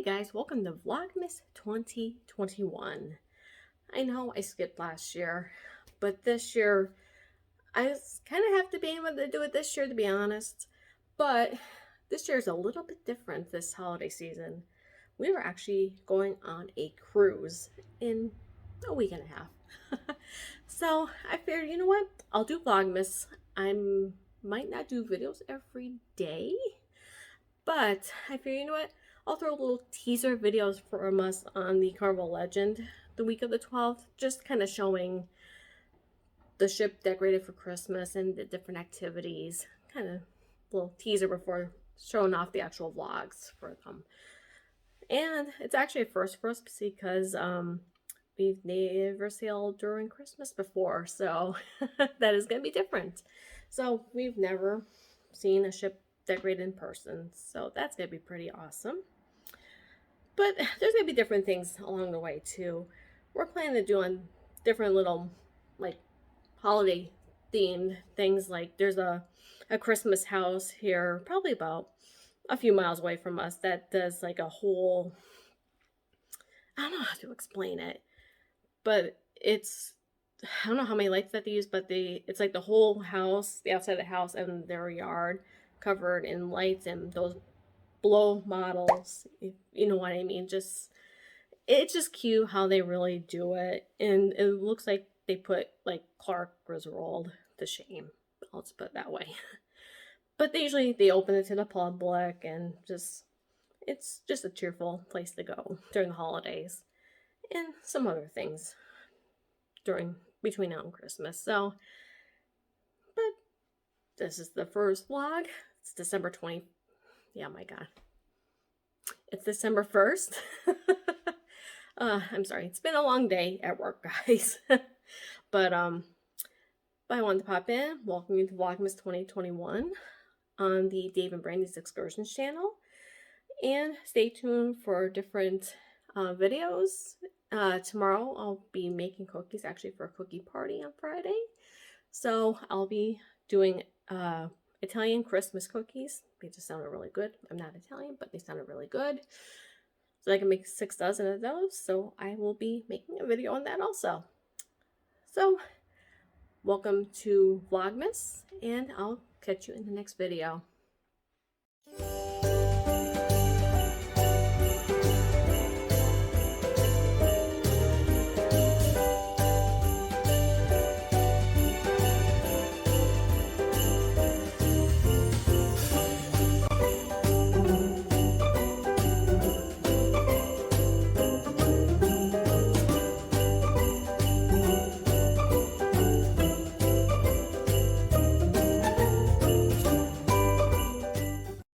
guys, welcome to Vlogmas 2021. I know I skipped last year, but this year I kind of have to be able to do it this year, to be honest. But this year is a little bit different this holiday season. We are actually going on a cruise in a week and a half. So I figured, you know what? I'll do Vlogmas. I might not do videos every day, but I figured, you know what? I'll throw little teaser videos from us on the Carnival Legend the week of the 12th, just kind of showing the ship decorated for Christmas and the different activities. Kind of little teaser before showing off the actual vlogs for them. And it's actually a first for us because we've never sailed during Christmas before, so that is going to be different. So we've never seen a ship decorated in person, so that's going to be pretty awesome. But there's going to be different things along the way too. We're planning to do on different little like holiday themed things. Like there's a Christmas house here, probably about a few miles away from us, that does like a whole, I don't know how to explain it, but it's, I don't know how many lights that they use, but it's like the whole house, the outside of the house and their yard covered in lights, and those blow models, if you know what I mean. It's just cute how they really do it, and it looks like they put like Clark Griswold to shame. I'll just put it that way. But they open it to the public, and it's just a cheerful place to go during the holidays, and some other things between now and Christmas. So, but this is the first vlog. It's December 20th. Yeah, my God. It's December 1st. I'm sorry. It's been a long day at work, guys. But I wanted to pop in. Welcome you to Vlogmas 2021 on the Dave and Brandy's Excursions channel. And stay tuned for different videos. Tomorrow I'll be making cookies, actually, for a cookie party on Friday. So I'll be doing Italian Christmas cookies. They just sounded really good. I'm not Italian, but they sounded really good. So I can make 6 dozen of those. So I will be making a video on that also. So welcome to Vlogmas, and I'll catch you in the next video.